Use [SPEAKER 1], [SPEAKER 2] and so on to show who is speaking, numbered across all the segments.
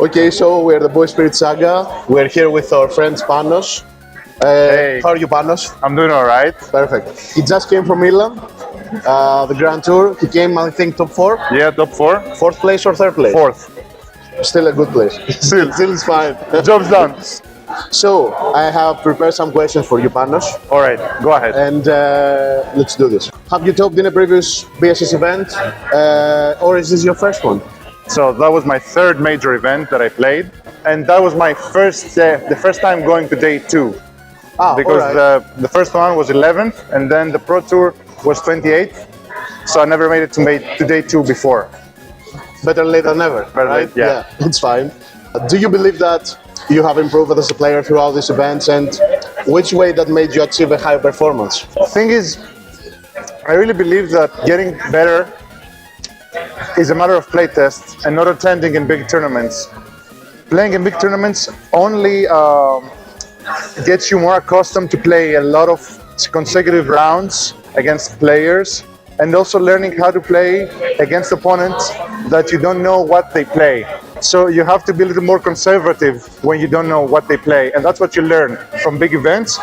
[SPEAKER 1] Okay, so we're the Boy Spirit Saga. We're here with our friend Panos.
[SPEAKER 2] Hey.
[SPEAKER 1] How are you, Panos?
[SPEAKER 2] I'm doing all right.
[SPEAKER 1] Perfect. He just came from Milan, the Grand Tour. He came, I think, top 4?
[SPEAKER 2] Yeah, top 4.
[SPEAKER 1] Fourth place or third place?
[SPEAKER 2] Fourth.
[SPEAKER 1] Still a good place.
[SPEAKER 2] Still.
[SPEAKER 1] Still is fine.
[SPEAKER 2] Job's done.
[SPEAKER 1] So, I have prepared some questions for you, Panos.
[SPEAKER 2] All right, go ahead.
[SPEAKER 1] And let's do this. Have you topped in a previous BSS event? Or is this your first one?
[SPEAKER 2] So that was my third major event that I played, and that was my the first time going to day 2. Because the first one was 11th, and then the Pro Tour was 28th. So I never made it to day 2 before.
[SPEAKER 1] Better late than never, right?
[SPEAKER 2] Late, yeah.
[SPEAKER 1] It's fine. Do you believe that you have improved as a player throughout these events, and which way that made you achieve a higher performance?
[SPEAKER 2] The thing is, I really believe that getting better is a matter of play tests and not attending in big tournaments. Playing in big tournaments only gets you more accustomed to play a lot of consecutive rounds against players, and also learning how to play against opponents that you don't know what they play. So you have to be a little more conservative when you don't know what they play, and that's what you learn from big events.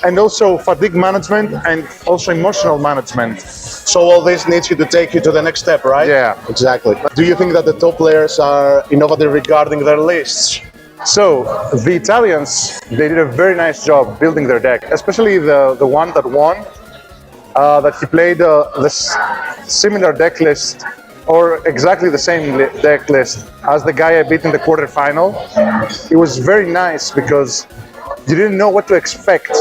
[SPEAKER 2] And also fatigue management and also emotional management.
[SPEAKER 1] So all this needs you to take you to the next step, right?
[SPEAKER 2] Yeah.
[SPEAKER 1] Exactly. Do you think that the top players are innovative regarding their lists?
[SPEAKER 2] So the Italians, they did a very nice job building their deck, especially the one that won, that he played this similar deck list, or exactly the same deck list as the guy I beat in the quarterfinal. It was very nice because you didn't know what to expect.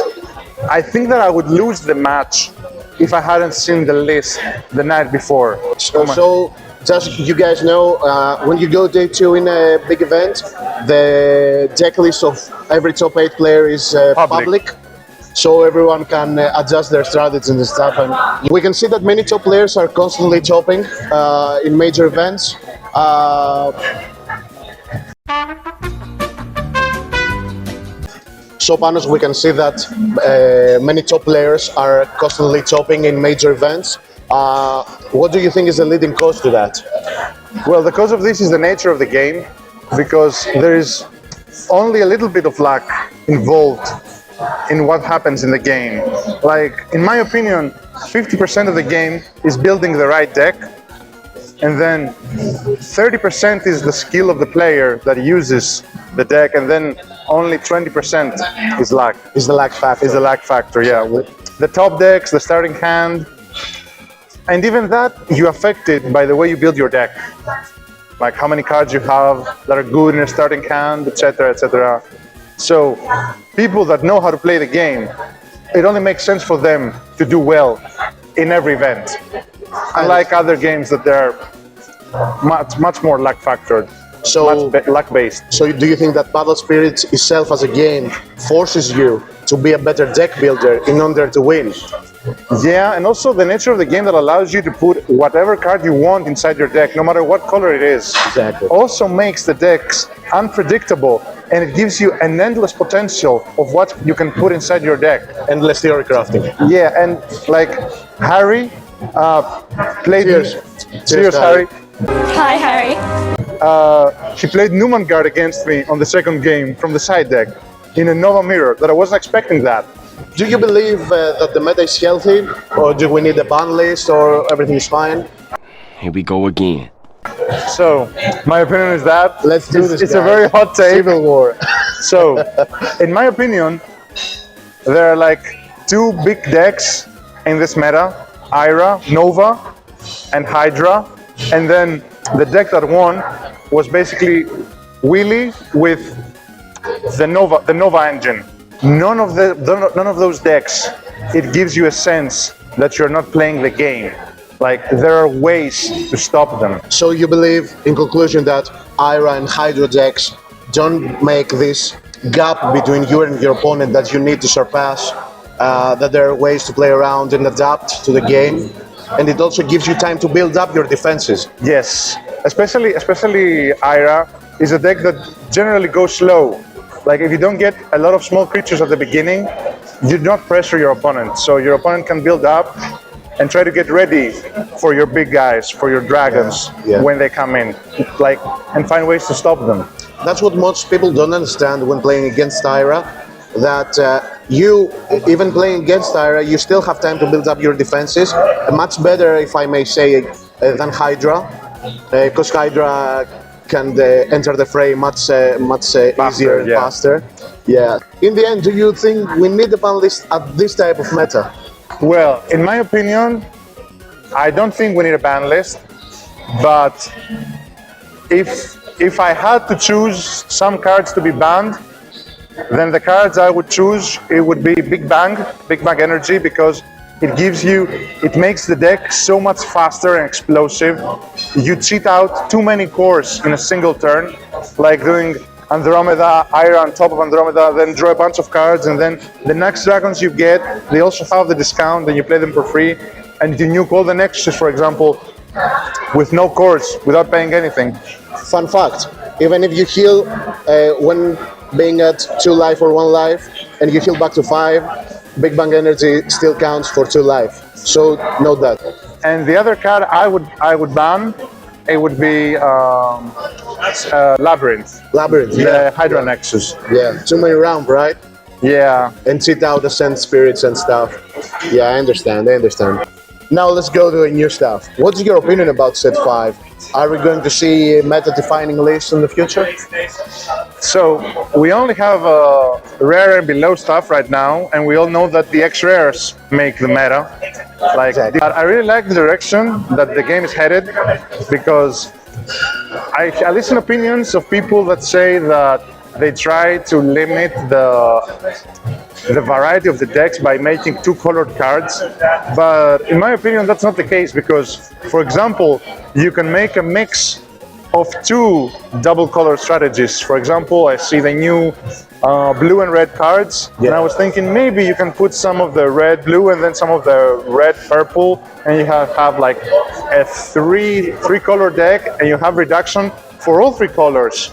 [SPEAKER 2] I think that I would lose the match if I hadn't seen the list the night before.
[SPEAKER 1] So just you guys know, when you go day 2 in a big event, the deck list of every top 8 player is public. So everyone can adjust their strategies and stuff. And we can see that many top players are constantly topping in major events. So, Panos, we can see that many top players are constantly topping in major events. What do you think is the leading cause to that?
[SPEAKER 2] Well, the cause of this is the nature of the game, because there is only a little bit of luck involved in what happens in the game. Like, in my opinion, 50% of the game is building the right deck, and then 30% is the skill of the player that uses the deck, and then only 20% is luck.
[SPEAKER 1] Is the luck factor?
[SPEAKER 2] Is the luck factor, yeah. With the top decks, the starting hand, and even that you affected by the way you build your deck. Like how many cards you have that are good in a starting hand, etc., etc. So people that know how to play the game, it only makes sense for them to do well in every event. Unlike other games that they're much more luck factored.
[SPEAKER 1] So
[SPEAKER 2] luck-based.
[SPEAKER 1] So do you think that Battle Spirit itself as a game forces you to be a better deck builder in order to win?
[SPEAKER 2] Yeah, and also the nature of the game that allows you to put whatever card you want inside your deck, no matter what color it is.
[SPEAKER 1] Exactly.
[SPEAKER 2] Also makes the decks unpredictable, and it gives you an endless potential of what you can put inside your deck.
[SPEAKER 1] Endless theory crafting.
[SPEAKER 2] Yeah, and like Harry played... Cheers, Harry.
[SPEAKER 3] Hi, Harry.
[SPEAKER 2] He played Newman Guard against me on the second game from the side deck in a Nova Mirror that I wasn't expecting that.
[SPEAKER 1] Do you believe that the meta is healthy, or do we need a ban list, or everything is fine?
[SPEAKER 4] Here we go again.
[SPEAKER 2] So, my opinion is that
[SPEAKER 1] Let's do this.
[SPEAKER 2] It's a very hot take.
[SPEAKER 1] Civil war.
[SPEAKER 2] So, in my opinion, there are like 2 big decks in this meta: Ira, Nova, and Hydra. And then the deck that won was basically Willy with the Nova engine. None of those decks, it gives you a sense that you're not playing the game. Like, there are ways to stop them.
[SPEAKER 1] So you believe, in conclusion, that Ira and Hydra decks don't make this gap between you and your opponent that you need to surpass, that there are ways to play around and adapt to the game, and it also gives you time to build up your defenses.
[SPEAKER 2] Yes, especially Ira is a deck that generally goes slow. Like, if you don't get a lot of small creatures at the beginning, you do not pressure your opponent. So your opponent can build up, and try to get ready for your big guys, for your dragons
[SPEAKER 1] Yeah.
[SPEAKER 2] when they come in, like, and find ways to stop them.
[SPEAKER 1] That's what most people don't understand when playing against Tyra. That you, even playing against Tyra, you still have time to build up your defenses. Much better, if I may say, than Hydra, because Hydra can enter the fray much easier and
[SPEAKER 2] yeah.
[SPEAKER 1] faster. Yeah. In the end, do you think we need a ban list at this type of meta?
[SPEAKER 2] Well, in my opinion, I don't think we need a ban list, but if I had to choose some cards to be banned, then the cards I would choose, it would be Big Bang Energy, because it makes the deck so much faster and explosive. You cheat out too many cores in a single turn, like doing Andromeda, Ira on top of Andromeda, then draw a bunch of cards, and then the next dragons you get, they also have the discount, and you play them for free. And you nuke all the Nexuses, for example, with no cores, without paying anything.
[SPEAKER 1] Fun fact, even if you heal when being at 2 life or 1 life, and you heal back to 5, Big Bang Energy still counts for 2 life. So note that.
[SPEAKER 2] And the other card I would ban, it would be Labyrinth.
[SPEAKER 1] Labyrinth,
[SPEAKER 2] The
[SPEAKER 1] yeah.
[SPEAKER 2] Hydra Nexus.
[SPEAKER 1] Yeah, too many rounds, right?
[SPEAKER 2] Yeah.
[SPEAKER 1] And cheat out the sand spirits and stuff. Yeah, I understand. Now let's go to the new stuff. What's your opinion about set 5? Are we going to see meta-defining lists in the future?
[SPEAKER 2] So we only have rare and below stuff right now, and we all know that the X rares make the meta. Like,
[SPEAKER 1] Exactly.
[SPEAKER 2] I really like the direction that the game is headed, because I listen opinions of people that say that they try to limit the variety of the decks by making 2 colored cards, but in my opinion that's not the case, because, for example, you can make a mix of 2 double color strategies. For example, I see the new blue and red cards, and I was thinking maybe you can put some of the red blue and then some of the red purple, and you have like a three color deck, and you have reduction for all 3 colors.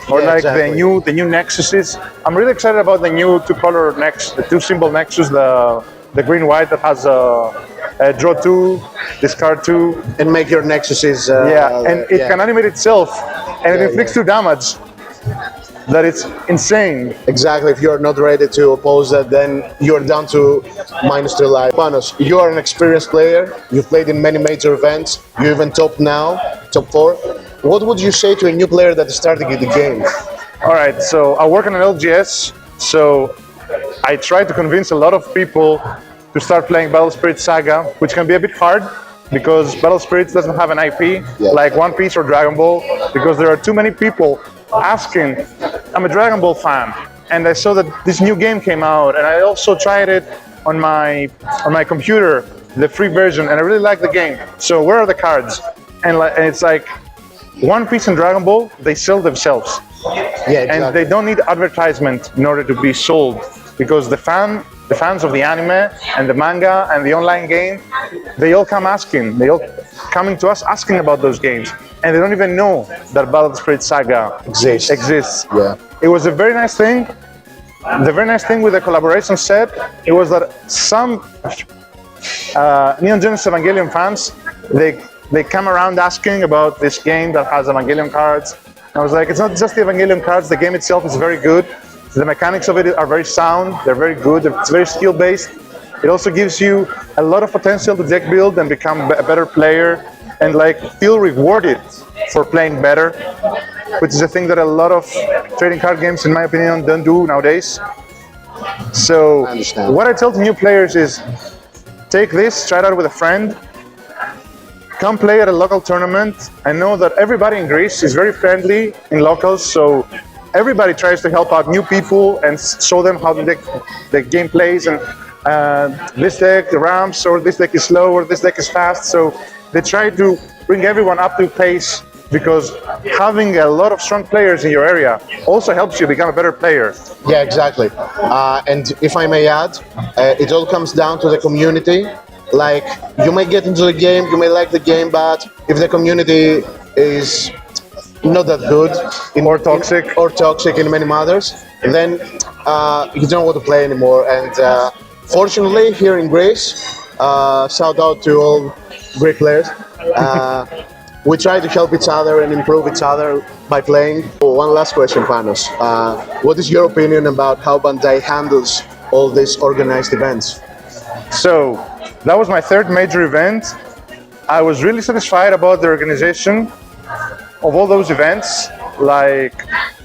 [SPEAKER 2] Or
[SPEAKER 1] Yeah,
[SPEAKER 2] like
[SPEAKER 1] exactly.
[SPEAKER 2] the new Nexuses. I'm really excited about the new 2-color the 2-symbol Nexus, the green white that has a draw 2, discard 2.
[SPEAKER 1] And make your Nexuses...
[SPEAKER 2] Yeah, and it can animate itself, and it inflicts 2 damage. That it's insane.
[SPEAKER 1] Exactly, if you're not ready to oppose that, then you're down to -2 life. Panos, you are an experienced player. You've played in many major events. You even top now, top 4. What would you say to a new player that is starting in the game?
[SPEAKER 2] All right, so I work on an LGS, so I try to convince a lot of people to start playing Battle Spirit Saga, which can be a bit hard because Battle Spirits doesn't have an IP like One Piece or Dragon Ball, because there are too many people asking. I'm a Dragon Ball fan, and I saw that this new game came out, and I also tried it on my computer, the free version, and I really like the game. So where are the cards? And it's like One Piece and Dragon Ball, they sell themselves.
[SPEAKER 1] Yeah, exactly.
[SPEAKER 2] And they don't need advertisement in order to be sold, because the fans of the anime and the manga and the online game, they all coming to us asking about those games, and they don't even know that Battle Spirit Saga exists.
[SPEAKER 1] Yeah.
[SPEAKER 2] It was a very nice thing. The very nice thing with the collaboration set, it was that some Neon Genesis Evangelion fans, they come around asking about this game that has Evangelion cards. I was like, it's not just the Evangelion cards, the game itself is very good. The mechanics of it are very sound, they're very good, it's very skill-based. It also gives you a lot of potential to deck build and become a better player and like feel rewarded for playing better, which is a thing that a lot of trading card games, in my opinion, don't do nowadays. So what I tell to new players is, take this, try it out with a friend, come play at a local tournament. I know that everybody in Greece is very friendly in locals, so everybody tries to help out new people and show them how the game plays, and this deck ramps, or this deck is slow, or this deck is fast. So they try to bring everyone up to pace, because having a lot of strong players in your area also helps you become a better player.
[SPEAKER 1] Yeah, exactly. And if I may add, it all comes down to the community. Like, you may get into the game, you may like the game, but if the community is not that good
[SPEAKER 2] or toxic
[SPEAKER 1] in many matters, then you don't want to play anymore. And fortunately, here in Greece, Shout out to all great players. We try to help each other and improve each other by playing. One last question, Panos. What is your opinion about how Bandai handles all these organized events?
[SPEAKER 2] So that was my third major event. I was really satisfied about the organization of all those events. Like,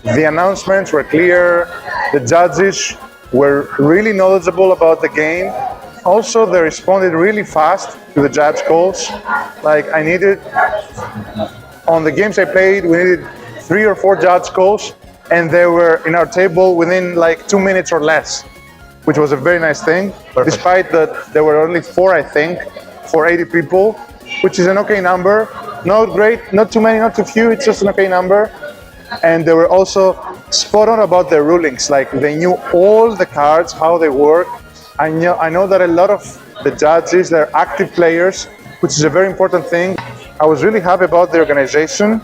[SPEAKER 2] the announcements were clear, the judges were really knowledgeable about the game. Also, they responded really fast to the judge calls. Like, on the games I played, we needed 3 or 4 judge calls, and they were in our table within like 2 minutes or less, which was a very nice thing.
[SPEAKER 1] Perfect.
[SPEAKER 2] Despite that there were only 4, I think, for 80 people, which is an okay number. Not great, not too many, not too few, it's just an okay number. And they were also spot on about their rulings. Like, they knew all the cards, how they work. I know that a lot of the judges, they're active players, which is a very important thing. I was really happy about the organization.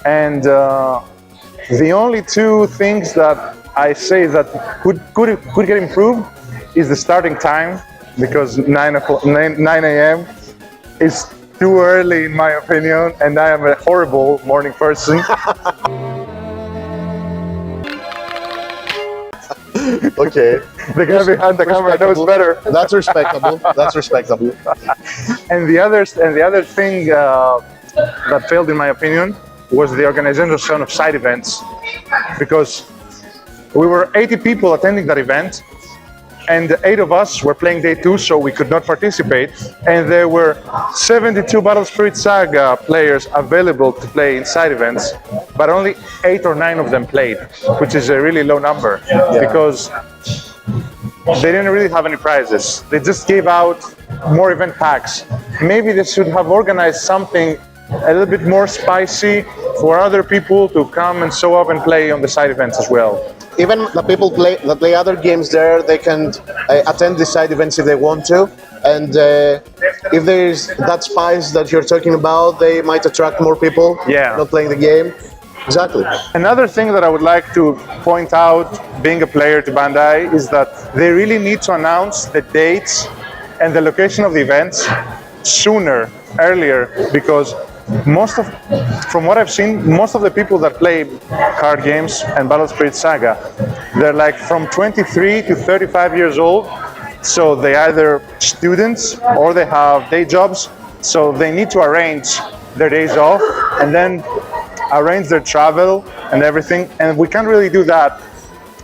[SPEAKER 2] And the only 2 things that I say that could get improved is the starting time, because 9 a.m. is too early in my opinion, and I am a horrible morning person.
[SPEAKER 1] Okay.
[SPEAKER 2] The guy behind the camera knows better.
[SPEAKER 1] That's respectable. That's respectable.
[SPEAKER 2] And the other thing that failed, in my opinion, was the organization of side events, because we were 80 people attending that event, and 8 of us were playing day 2, so we could not participate. And there were 72 Battle Spirit Saga players available to play in side events, but only 8 or 9 of them played, which is a really low number, because they didn't really have any prizes. They just gave out more event packs. Maybe they should have organized something a little bit more spicy for other people to come and show up and play on the side events as well.
[SPEAKER 1] Even the people that play other games there, they can attend the side events if they want to. And if there's that spice that you're talking about, they might attract more people not playing the game. Exactly.
[SPEAKER 2] Another thing that I would like to point out, being a player to Bandai, is that they really need to announce the dates and the location of the events earlier, because from what I've seen, most of the people that play card games and Battle Spirit Saga, they're like from 23 to 35 years old. So they either students or they have day jobs. So they need to arrange their days off and then arrange their travel and everything. And we can't really do that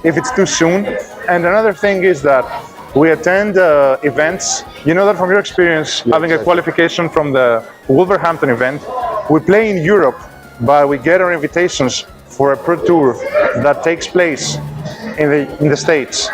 [SPEAKER 2] if it's too soon. And another thing is that we attend events. You know that from your experience, having a qualification from the Wolverhampton event, we play in Europe, but we get our invitations for a pro tour that takes place in the States.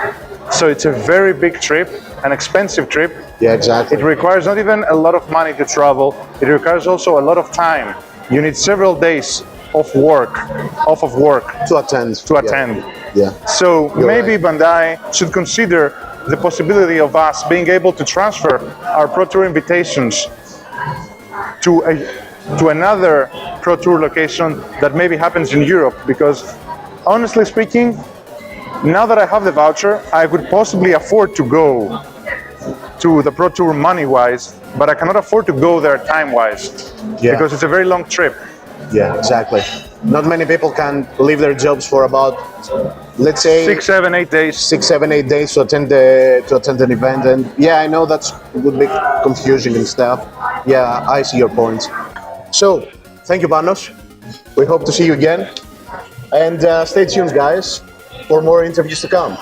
[SPEAKER 2] So it's a very big trip, an expensive trip.
[SPEAKER 1] Yeah, exactly.
[SPEAKER 2] It requires not even a lot of money to travel. It requires also a lot of time. You need several days off of work
[SPEAKER 1] To attend. Yeah.
[SPEAKER 2] So maybe Bandai should consider the possibility of us being able to transfer our Pro Tour invitations to another Pro Tour location that maybe happens in Europe, because honestly speaking, now that I have the voucher, I could possibly afford to go to the Pro Tour money-wise, but I cannot afford to go there time-wise, because it's a very long trip.
[SPEAKER 1] Yeah, exactly. Not many people can leave their jobs for about, let's say,
[SPEAKER 2] 6, 7, 8 days.
[SPEAKER 1] 6, 7, 8 days to attend an event. And yeah, I know that would be confusing and stuff. Yeah, I see your point. So, thank you, Panos. We hope to see you again. And stay tuned, guys, for more interviews to come.